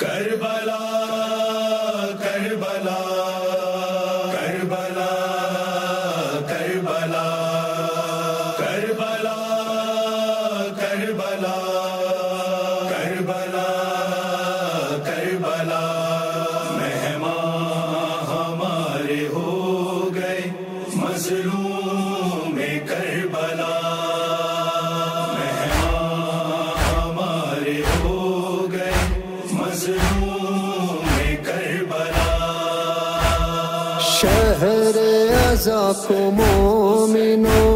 کربلا کربلا کربلا کربلا کربلا کربلا کربلا کربلا مہمان ہمارے ہو گئے مظلوم کربلا شہر عزا کو مومنوں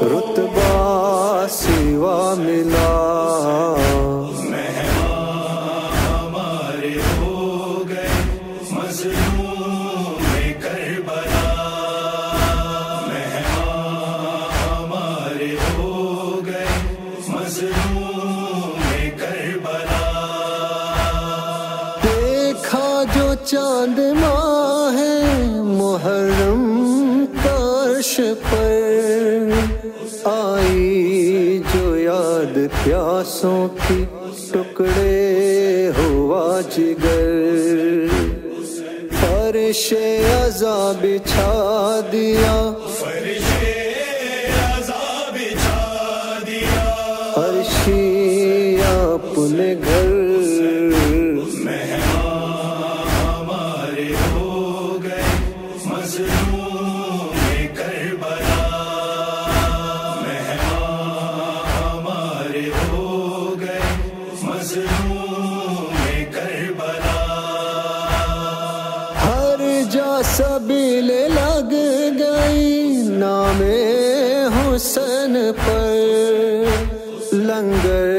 رتبہ سوا ملا مہمان ہمارے ہو گئے مظلوم کربلا مہمان ہمارے ہو گئے مظلوم کربلا جو چاند ماہ محرم ترش پر آئی جو یاد پیاسوں کی ٹکڑے ہوا جگر فرش عزا بچھا دیا عرشی اپنے گھر ہر جا سبیل لگ گئی نام حسین پر لنگر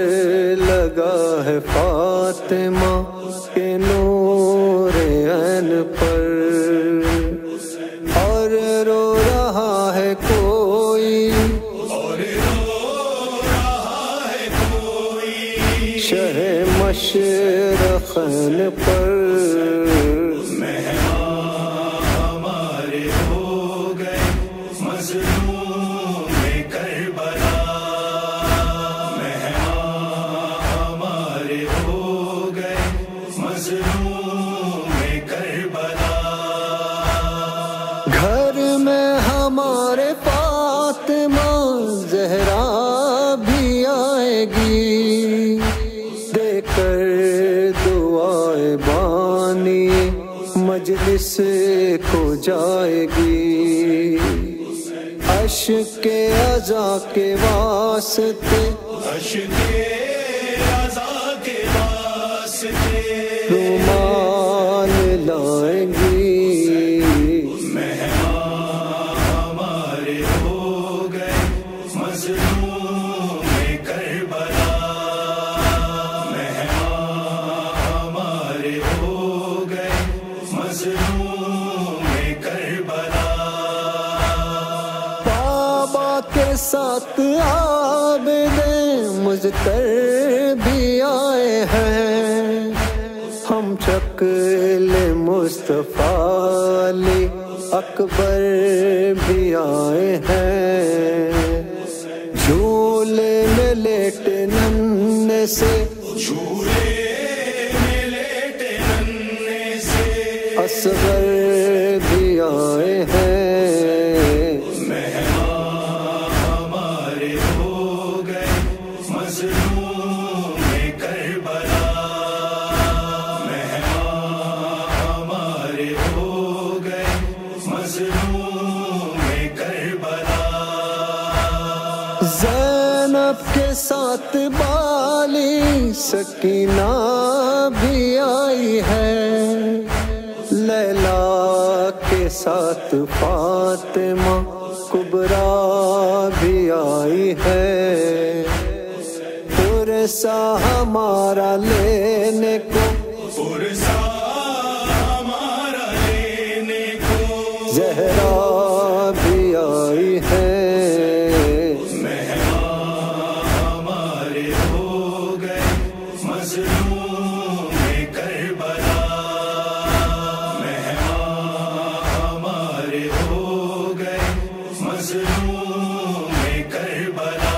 لگا ہے فاطمہ کے نور عین پر اور رو رہا ہے کوئی شہ مشرقین پر مہمان ہمارے ہو گئے مظلوم کربلا مہمان ہمارے ہو گئے مظلوم کربلا گھر میں ہمارے فاطمہ زہرا بھی آئے گی دے کر دعائے بانی مجلس کو جائے گی اشک عزا کے واسطے رومال لائیں گی مہمان ہمارے ہو گئے مظلوم کربلا مہمان ہمارے ہو گئے مظلوم کربلا بابا کے ساتھ عابد مضطر بھی آئے ہیں ہم شکل مصطفیٰ علی اکبر بھی آئے ہیں جھولے میں لیٹ ننھے سے اصغر بھی آئے ہیں مہمان ہمارے ہو گئے مظلوم کربلا مہمان ہمارے ہو گئے مظلوم کربلا زینب کے ساتھ بالی سکینہ بھی آئی ہے لیلا کے ساتھ فاطمہ کبریٰ بھی آئی ہے پرسا ہمارا لینے کو زہرا بھی آئی ہے مہمان ہمارے ہو گئے مظلوم کربلا مہمان ہمارے ہو گئے مظلوم کربلا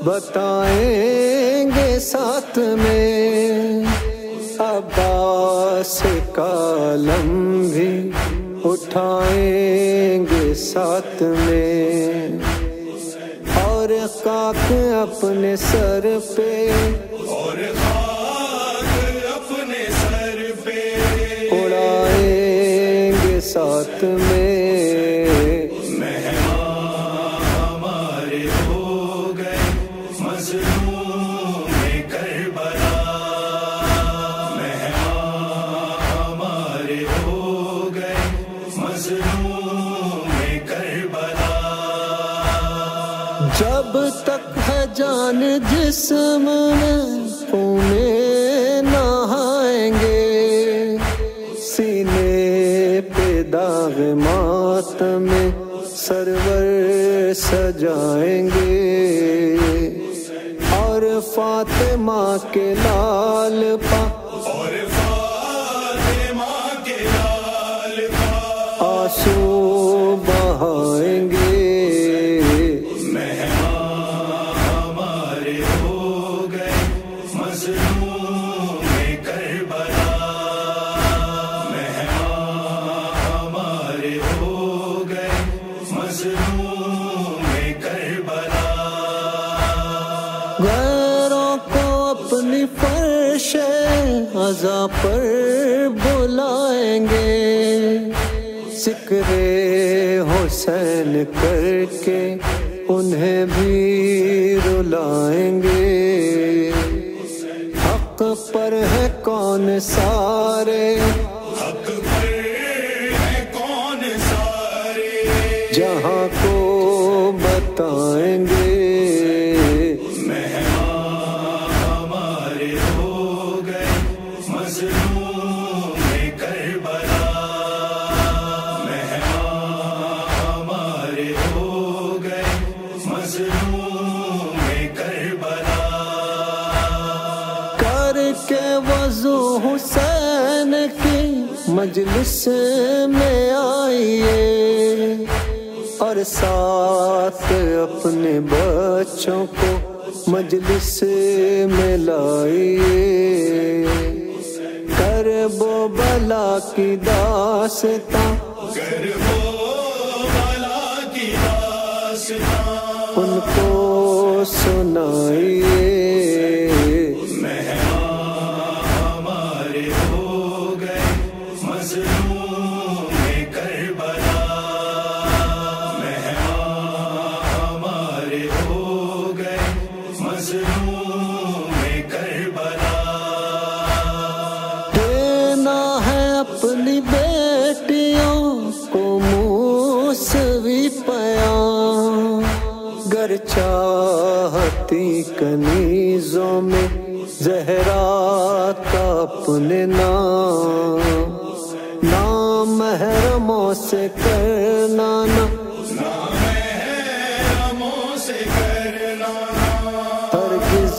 بتائیں گے ساتھ میں، عباس کا علم بھی اٹھائیں گے ساتھ میں، اور خاک اپنے سر پہ، اور خاک اپنے سر پہ اڑائیں گے ساتھ میں۔ مہمان ہمارے ہو گئے مظلوم کربلا، مہمان ہمارے ہو گئے مظلوم کربلا۔ جب تک ہے جان جسم میں خون نہائیں گے، سینے پہ داغ ماتم میں سرور سجائیں گے، اور فاطمہ کے لال پا، اور فاطمہ کے لال پا آنسو بہائیں گے۔ مہمان ہمارے ہو گئے مظلوم کربلا، مہمان ہمارے ہو گئے مظلوم کربلا۔ غیروں کو اپنی فرش عزا پر بلائیں گے، ذکر حسین کر کے انہیں بھی رلائیں گے۔ حق پر ہے کون سارے، حق پر ہے کون سارے، جہاں کو بتائیں گے۔ مہمان ہمارے ہو گئے مظلوم کربلا، مہمان ہمارے ہو گئے مظلوم کربلا۔ کر کے وضو حسین کی مجلس میں آئیے، اور ساتھ اپنے بچوں کو مجلس میں لائیے، کرب و بلا کی داستاں کربلا کی داستاں ان کو سنائیے۔ مہمان ہمارے ہو گئے مظلوم کربلا، مہمان ہمارے ہو گئے مظلوم کربلا۔ دینا ہے اپنی بیٹیوں کو موسوی پیام، گر چاہتی کنیزوں میں زہرا کا اپنے نام، نام محرموں سے کرنا نہ محرموں سے کرنا ہرگز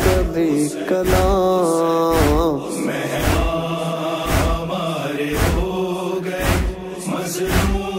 کبھی کلام۔ مہمان ہمارے ہو گئے مظلوم